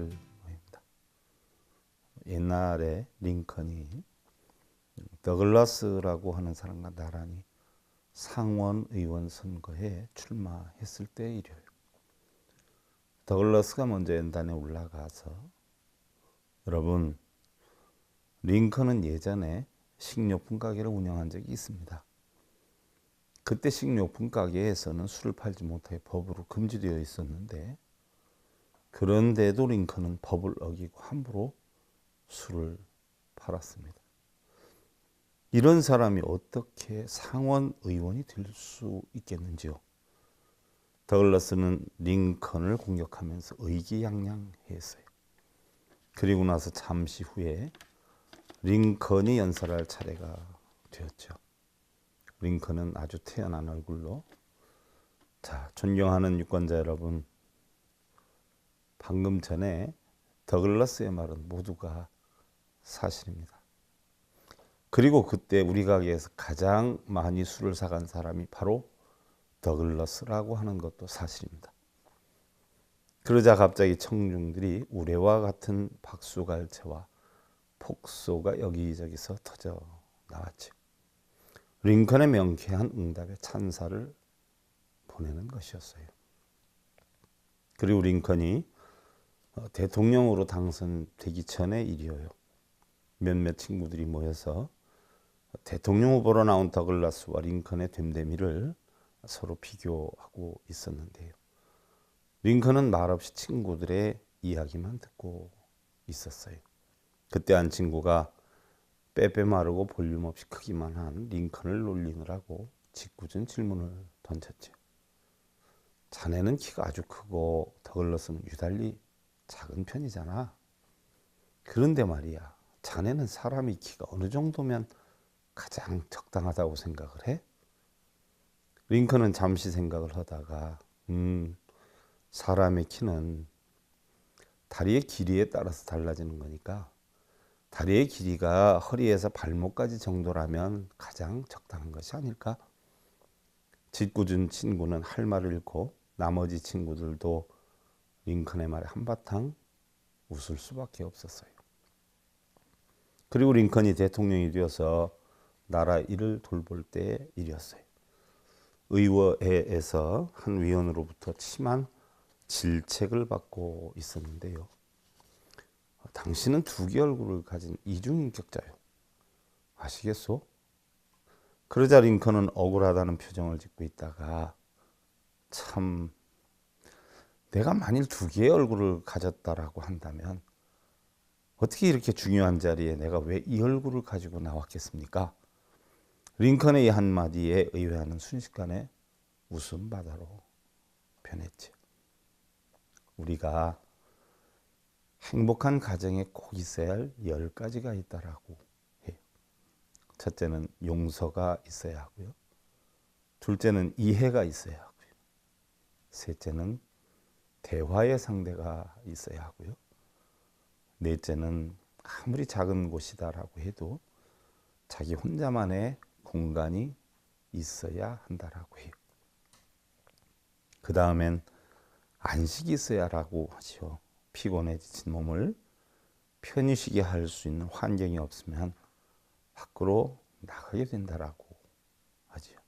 모입니다. 옛날에 링컨이 더글라스라고 하는 사람과 나란히 상원 의원 선거에 출마했을 때 일이에요. 더글라스가 먼저 연단에 올라가서, 여러분, 링컨은 예전에 식료품 가게를 운영한 적이 있습니다. 그때 식료품 가게에서는 술을 팔지 못해 법으로 금지되어 있었는데, 그런데도 링컨은 법을 어기고 함부로 술을 팔았습니다. 이런 사람이 어떻게 상원 의원이 될 수 있겠는지요? 더글라스는 링컨을 공격하면서 의기양양했어요. 그리고 나서 잠시 후에 링컨이 연설할 차례가 되었죠. 링컨은 아주 태연한 얼굴로, 자, 존경하는 유권자 여러분, 방금 전에 더글라스의 말은 모두가 사실입니다. 그리고 그때 우리 가게에서 가장 많이 술을 사간 사람이 바로 더글라스라고 하는 것도 사실입니다. 그러자 갑자기 청중들이 우레와 같은 박수갈채와 폭소가 여기저기서 터져 나왔죠. 링컨의 명쾌한 응답에 찬사를 보내는 것이었어요. 그리고 링컨이 대통령으로 당선되기 전의 일이에요. 몇몇 친구들이 모여서 대통령 후보로 나온 더글라스와 링컨의 됨됨이를 서로 비교하고 있었는데요. 링컨은 말없이 친구들의 이야기만 듣고 있었어요. 그때 한 친구가 빼빼 마르고 볼륨 없이 크기만 한 링컨을 놀리느라고 짓궂은 질문을 던졌죠. 자네는 키가 아주 크고 더글라스는 유달리 작은 편이잖아. 그런데 말이야, 자네는 사람이 키가 어느 정도면 가장 적당하다고 생각을 해? 링컨은 잠시 생각을 하다가 사람의 키는 다리의 길이에 따라서 달라지는 거니까 다리의 길이가 허리에서 발목까지 정도라면 가장 적당한 것이 아닐까? 짓궂은 친구는 할 말을 잃고 나머지 친구들도 링컨의 말에 한바탕 웃을 수밖에 없었어요. 그리고 링컨이 대통령이 되어서 나라 일을 돌볼 때의 일이었어요. 의회에서 한 위원으로부터 심한 질책을 받고 있었는데요. 당신은 두 개의 얼굴을 가진 이중인격자요. 아시겠소? 그러자 링컨은 억울하다는 표정을 짓고 있다가, 참, 내가 만일 두 개의 얼굴을 가졌다라고 한다면 어떻게 이렇게 중요한 자리에 내가 왜 이 얼굴을 가지고 나왔겠습니까? 링컨의 이 한마디에 의회하는 순식간에 웃음바다로 변했죠. 우리가 행복한 가정에 꼭 있어야 할 10가지가 있다라고 해요. 첫째는 용서가 있어야 하고요. 둘째는 이해가 있어야 하고요. 셋째는 대화의 상대가 있어야 하고요. 넷째는 아무리 작은 곳이다라고 해도 자기 혼자만의 공간이 있어야 한다라고 해요. 그 다음엔 안식이 있어야라고 하죠. 피곤해 지친 몸을 편히 쉬게 할 수 있는 환경이 없으면 밖으로 나가게 된다라고 하죠.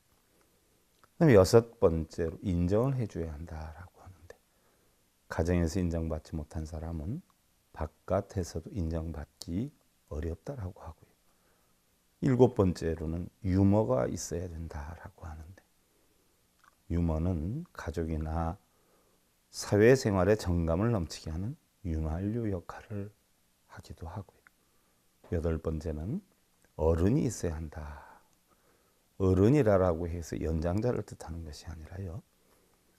그다음에 여섯 번째로 인정을 해줘야 한다라고 하는데, 가정에서 인정받지 못한 사람은 바깥에서도 인정받기 어렵다라고 하고요. 일곱 번째로는 유머가 있어야 된다라고 하는데, 유머는 가족이나 사회생활의 정감을 넘치게 하는 윤활유 역할을 하기도 하고요. 여덟 번째는 어른이 있어야 한다. 어른이라고 해서 연장자를 뜻하는 것이 아니라요,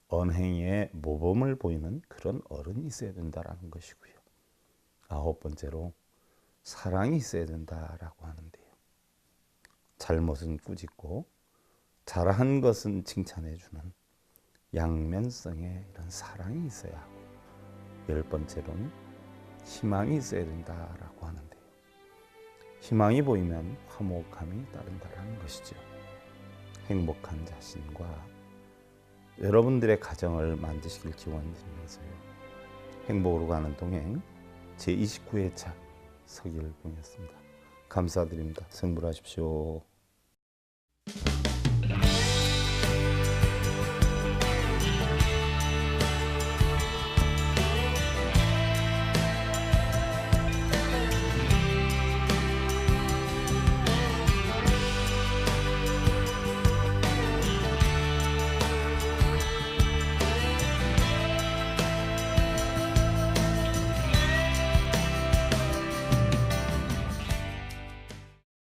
언행에 모범을 보이는 그런 어른이 있어야 된다라는 것이고요. 아홉 번째로 사랑이 있어야 된다라고 하는데요, 잘못은 꾸짖고 잘한 것은 칭찬해주는 양면성의 이런 사랑이 있어야 하고, 열 번째로는 희망이 있어야 된다라고 하는데요, 희망이 보이면 화목함이 따른다라는 것이죠. 행복한 자신과 여러분들의 가정을 만드시길 기원드리면서요, 행복으로 가는 동행 제29회차 서기를 보냈습니다. 감사드립니다. 성불하십시오.